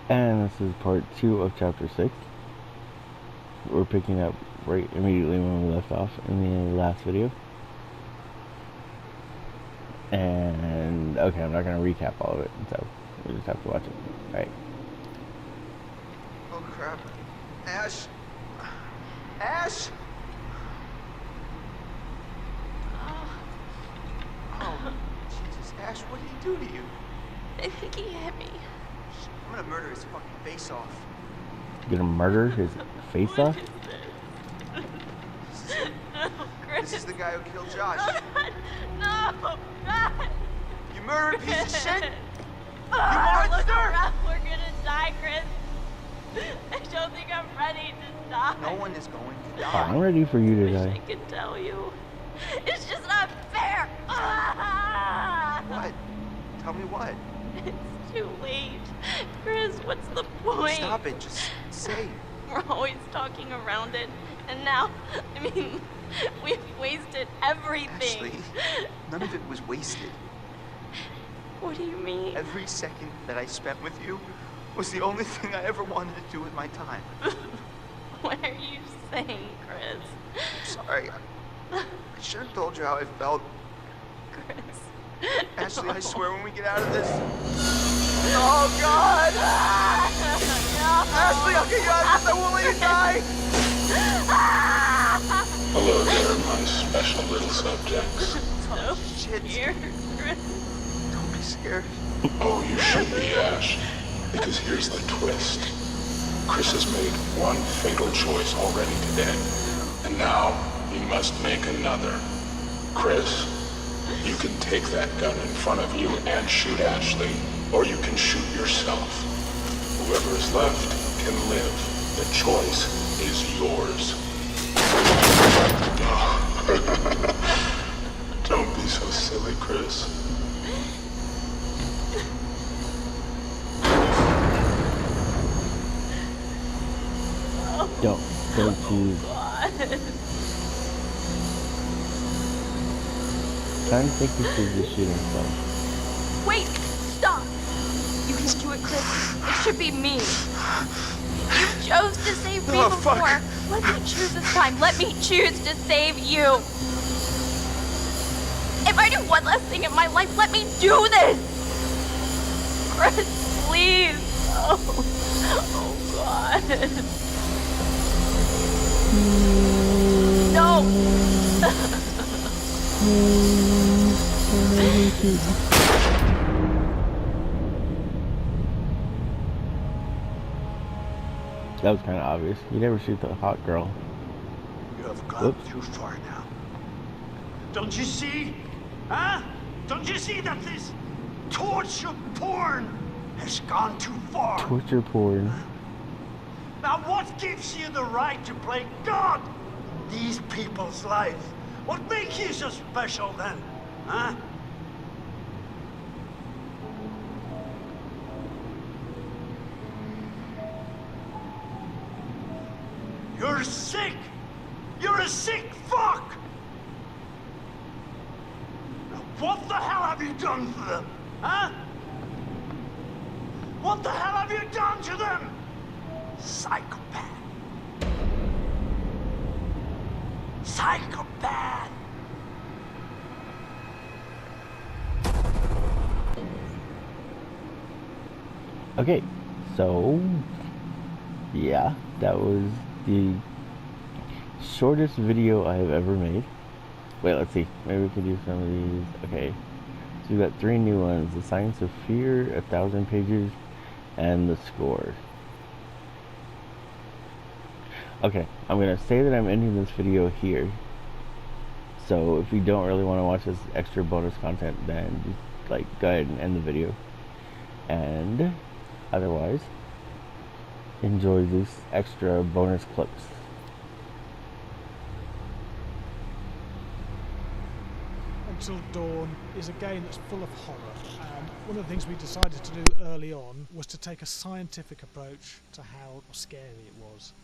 And this is part 2 of chapter 6. We're picking up right immediately when we left off in the last video. And okay, I'm not going to recap all of it, so we just have to watch it. Alright. Oh crap. Ash! Ash! Oh, Jesus, Ash, what did he do to you? I think he hit me. I'm gonna murder his fucking face off. You're gonna murder his face off? No, Chris. This is the guy who killed Josh. No, God. You murdered piece of shit! You monster! Look around. We're gonna die, Chris. I don't think I'm ready to die. No one is going to die. I'm ready for you to I die. wish I could tell you. It's just not fair. What? Tell me what? It's too late. Chris, what's the point? Stop it, just say. We're always talking around it. And now, I mean, we've wasted everything. Ashley, none of it was wasted. What do you mean? Every second that I spent with you was the only thing I ever wanted to do with my time. What are you saying, Chris? I'm sorry. I should have told you how I felt. Chris. Ashley, I swear when we get out of this... Oh, God! No. Ashley, I'll get you out of this. I won't let you die! Hello there, my special little subjects. So Shit. scared, Chris. Don't be scared. Oh, you should be, Ash. Because here's the twist. Chris has made one fatal choice already today. And now he must make another. Chris, you can take that gun in front of you and shoot Ashley, or you can shoot yourself. Whoever is left can live. The choice is yours. Don't be so silly, Chris. Don't choose. Trying to think he should just shoot himself. Wait, stop. You can do it, Chris. It should be me. You chose to save me Oh, before. fuck. Let me choose this time. Let me choose to save you. If I do one last thing in my life, let me do this. Chris, please. Oh God. No. That was kind of obvious. You never shoot the hot girl. You have gone too far now. Don't you see? Huh? Don't you see that this torture porn has gone too far? Torture porn. Now what gives you the right to play God in these people's lives? What makes you so special then? Huh? You're sick! You're a sick fuck! Now what the hell have you done to them? Huh? What the hell have you done to them? Psychopath. Psychopath! Okay, so yeah, that was the shortest video I have ever made. Wait, let's see. Maybe we can do some of these. Okay, so we've got 3 new ones: The Science of Fear, 1,000 pages, and The Score. Okay, I'm gonna say that I'm ending this video here. So if you don't really want to watch this extra bonus content, then just like go ahead and end the video. And otherwise, enjoy these extra bonus clips. Until Dawn is a game that's full of horror, and one of the things we decided to do early on was to take a scientific approach to how scary it was.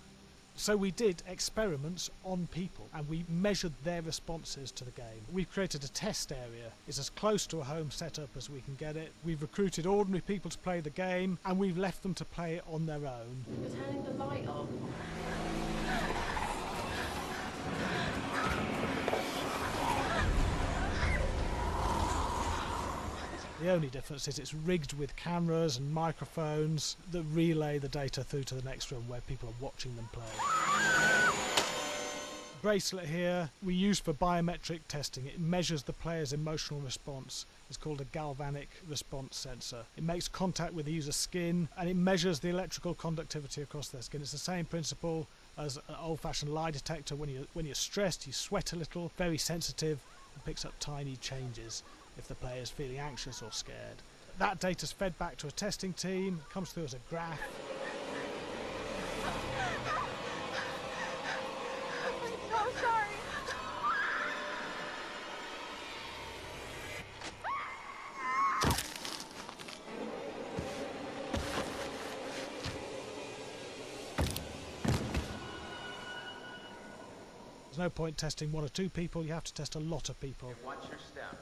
So we did experiments on people and we measured their responses to the game. We've created a test area. It's as close to a home setup as we can get it. We've recruited ordinary people to play the game and we've left them to play it on their own. You're turning the light on. The only difference is it's rigged with cameras and microphones that relay the data through to the next room where people are watching them play. Bracelet here we use for biometric testing. It measures the player's emotional response. It's called a galvanic response sensor. It makes contact with the user's skin and it measures the electrical conductivity across their skin. It's the same principle as an old-fashioned lie detector. When you're stressed, you sweat a little, very sensitive, and picks up tiny changes if the player is feeling anxious or scared. That data's fed back to a testing team, comes through as a graph. I'm so sorry. There's no point testing one or two people, you have to test a lot of people. Watch your step.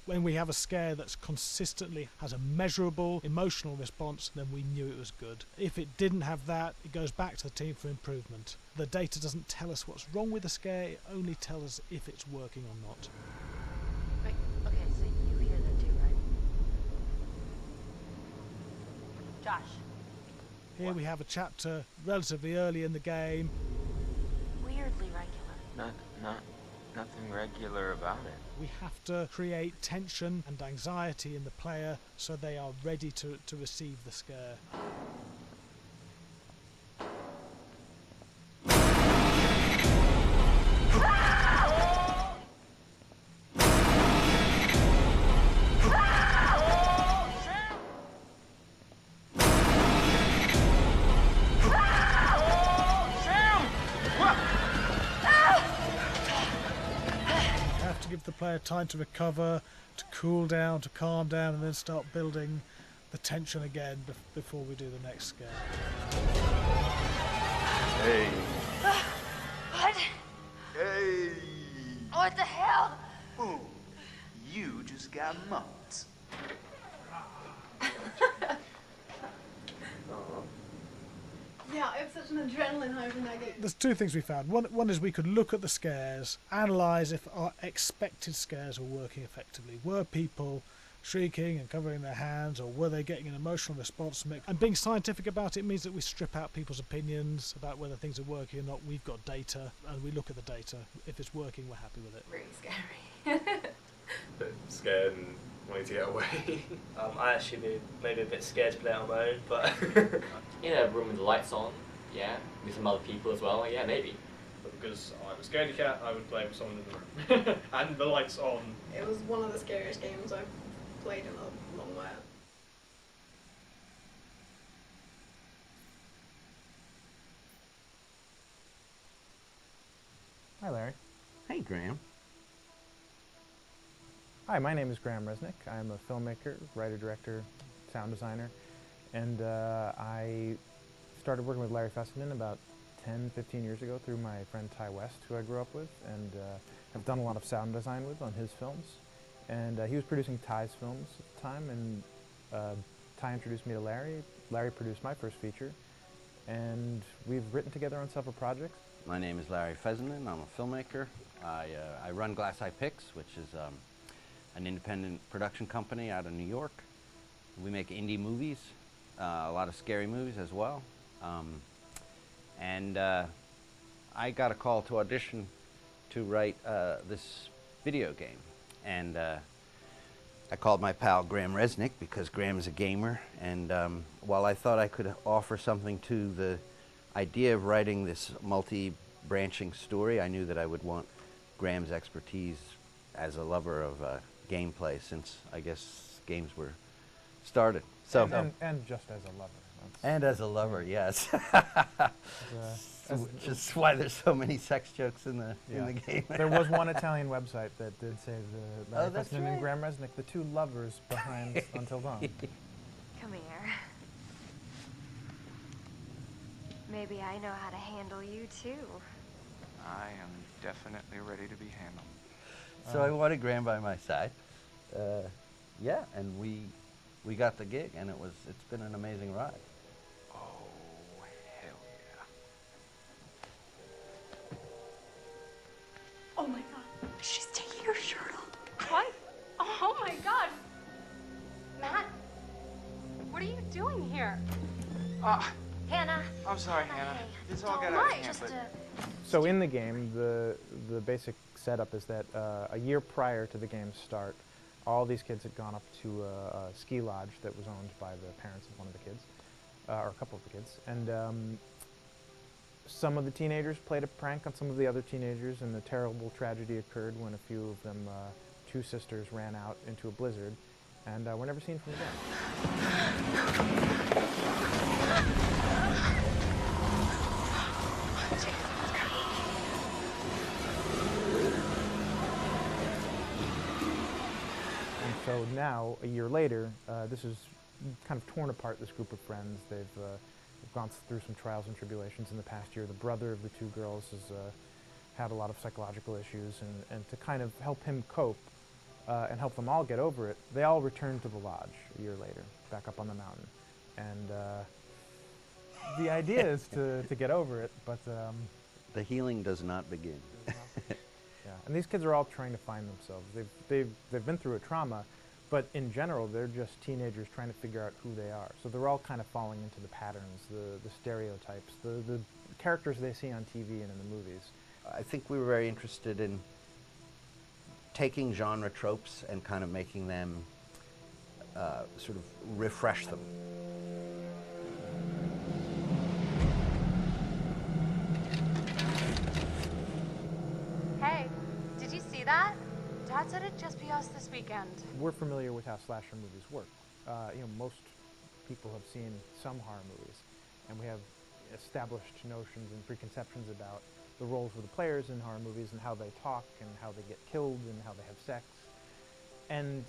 When we have a scare that's consistently has a measurable emotional response, then we knew it was good. If it didn't have that, it goes back to the team for improvement. The data doesn't tell us what's wrong with the scare, it only tells us if it's working or not. Wait, okay, so you hear that too, right? Josh, Here we have a chapter relatively early in the game. weirdly regular. Nothing regular about it. We have to create tension and anxiety in the player so they are ready to receive the scare. Give the player time to recover, to cool down, to calm down, and then start building the tension again before we do the next scare. Hey. What? Hey. What the hell? Ooh, you just got mugged. Yeah, I have such an adrenaline high from that game. There's two things we found. One is we could look at the scares, analyse if our expected scares were working effectively. Were people shrieking and covering their hands, or were they getting an emotional response from it? And being scientific about it means that we strip out people's opinions about whether things are working or not. We've got data, and we look at the data. If it's working, we're happy with it. Really scary. Bit scared and wanting to get away. I actually maybe a bit scared to play it on my own, but In a room with the lights on, yeah, with some other people as well, yeah, maybe. But because I'm a scaredy cat, I would play with someone in the room. And the lights on. It was one of the scariest games I've played in a long while. Hi, Larry. Hey, Graham. Hi, my name is Graham Resnick. I'm a filmmaker, writer, director, sound designer, and I started working with Larry Fessenden about 10, 15 years ago through my friend Ty West, who I grew up with, and have done a lot of sound design with on his films. And he was producing Ty's films at the time, and Ty introduced me to Larry. Larry produced my first feature, and we've written together on several projects. My name is Larry Fessenden. I'm a filmmaker. I run Glass Eye Pix, which is an independent production company out of New York. We make indie movies, a lot of scary movies as well. And I got a call to audition to write this video game. And I called my pal Graham Resnick because Graham is a gamer. And while I thought I could offer something to the idea of writing this multi-branching story, I knew that I would want Graham's expertise as a lover of gameplay, since I guess games were started. So and just as a lover. And as a lover, yes. As just why there's so many sex jokes in the game. There was one Italian website that did say the Larry that's Fessenden and right. Graham Resnick, the two lovers behind Until Dawn. Come here. Maybe I know how to handle you too. I am definitely ready to be handled. So I wanted Graham by my side. Yeah, and we got the gig, and it's been an amazing ride. Oh, hell yeah. Oh my god, she's taking her shirt off. What? Oh my god! Matt, what are you doing here? Hannah. I'm sorry, Hannah. This all got Don't out of lie, hand, just but... So in the game, the basic setup is that a year prior to the game's start, all these kids had gone up to a ski lodge that was owned by the parents of one of the kids, or a couple of the kids, and some of the teenagers played a prank on some of the other teenagers, and a terrible tragedy occurred when a few of them, two sisters, ran out into a blizzard, and were never seen from again. So now, a year later, this is kind of torn apart, this group of friends. They've gone through some trials and tribulations in the past year. The brother of the two girls has had a lot of psychological issues, and to kind of help him cope and help them all get over it, they all returned to the lodge a year later, back up on the mountain. And the idea is to get over it, but... the healing does not begin. Yeah, and these kids are all trying to find themselves. They've been through a trauma, but in general, they're just teenagers trying to figure out who they are. So they're all kind of falling into the patterns, the stereotypes, the characters they see on TV and in the movies. I think we were very interested in taking genre tropes and kind of making them sort of refresh them. Hey, did you see that? Dad said it'd just be us this weekend. We're familiar with how slasher movies work. Most people have seen some horror movies, and we have established notions and preconceptions about the roles of the players in horror movies and how they talk and how they get killed and how they have sex. And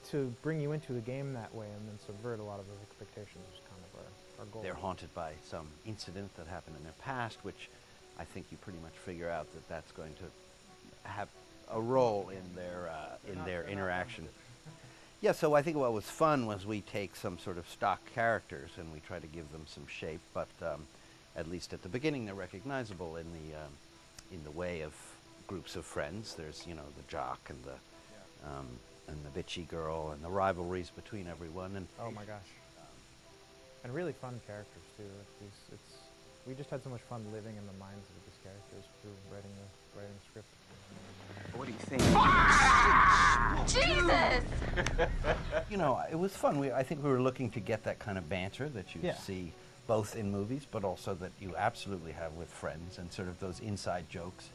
to bring you into the game that way and then subvert a lot of those expectations is kind of our goal. They're haunted by some incident that happened in their past, which I think you pretty much figure out that that's going to have a role in their interaction. Yeah, so I think what was fun was we take some sort of stock characters and we try to give them some shape, but at least at the beginning they're recognizable in the way of groups of friends. There's the jock and the bitchy girl and the rivalries between everyone. And oh my gosh, and really fun characters too. We just had so much fun living in the minds of these characters through writing the script. What do you think? Jesus! It was fun. I think we were looking to get that kind of banter that you see both in movies, but also that you absolutely have with friends, and sort of those inside jokes.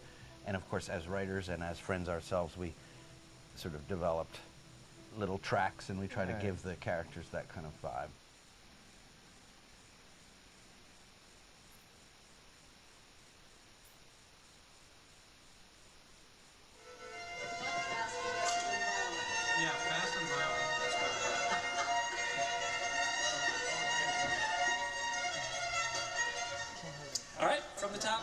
And of course, as writers and as friends ourselves, we sort of developed little tracks, and we try to give the characters that kind of vibe. Yeah, fast and violent. All right, from the top.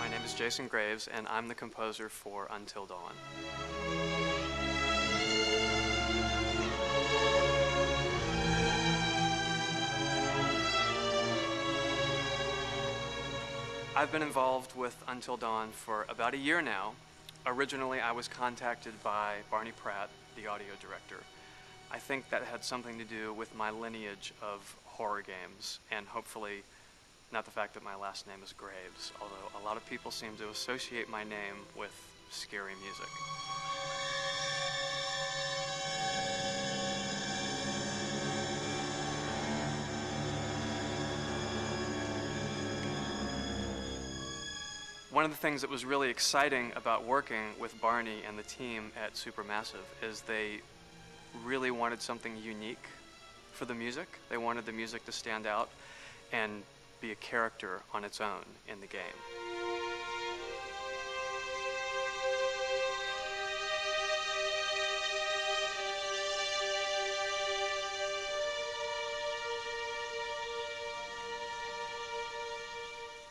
My name is Jason Graves, and I'm the composer for Until Dawn. I've been involved with Until Dawn for about a year now. Originally, I was contacted by Barney Pratt, the audio director. I think that had something to do with my lineage of horror games, and hopefully not the fact that my last name is Graves, although a lot of people seem to associate my name with scary music. One of the things that was really exciting about working with Barney and the team at Supermassive is they really wanted something unique for the music. They wanted the music to stand out. and be a character on its own in the game.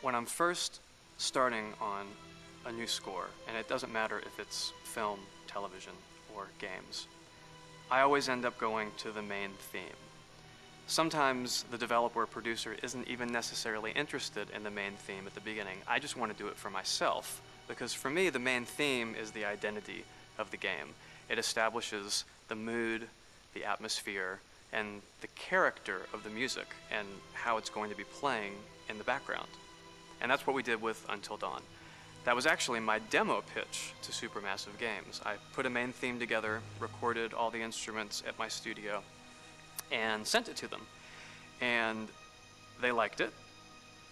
When I'm first starting on a new score, and it doesn't matter if it's film, television, or games, I always end up going to the main theme. Sometimes the developer or producer isn't even necessarily interested in the main theme at the beginning. I just want to do it for myself, because for me, the main theme is the identity of the game. It establishes the mood, the atmosphere, and the character of the music, and how it's going to be playing in the background. And that's what we did with Until Dawn. That was actually my demo pitch to Supermassive Games. I put a main theme together, recorded all the instruments at my studio, and sent it to them. And they liked it.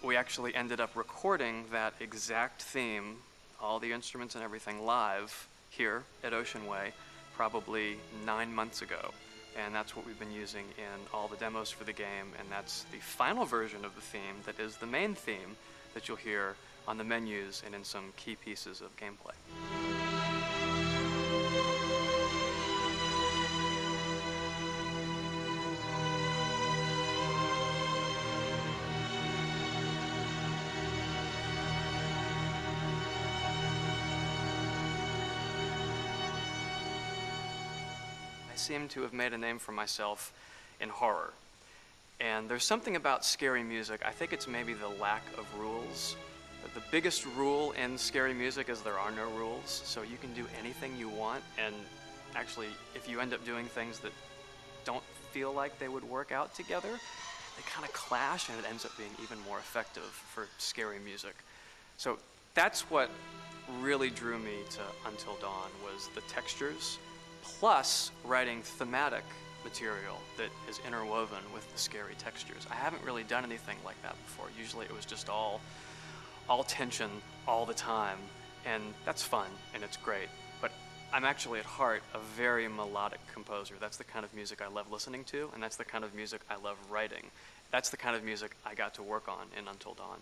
We actually ended up recording that exact theme, all the instruments and everything, live here at Ocean Way, probably 9 months ago. And that's what we've been using in all the demos for the game, and that's the final version of the theme that is the main theme that you'll hear on the menus and in some key pieces of gameplay. I seem to have made a name for myself in horror. And there's something about scary music, I think it's maybe the lack of rules. The biggest rule in scary music is there are no rules, so you can do anything you want, and actually, if you end up doing things that don't feel like they would work out together, they kind of clash, and it ends up being even more effective for scary music. So that's what really drew me to Until Dawn, was the textures, plus writing thematic material that is interwoven with the scary textures. I haven't really done anything like that before. Usually it was just all tension all the time, and that's fun and it's great. But I'm actually at heart a very melodic composer. That's the kind of music I love listening to, and that's the kind of music I love writing. That's the kind of music I got to work on in Until Dawn.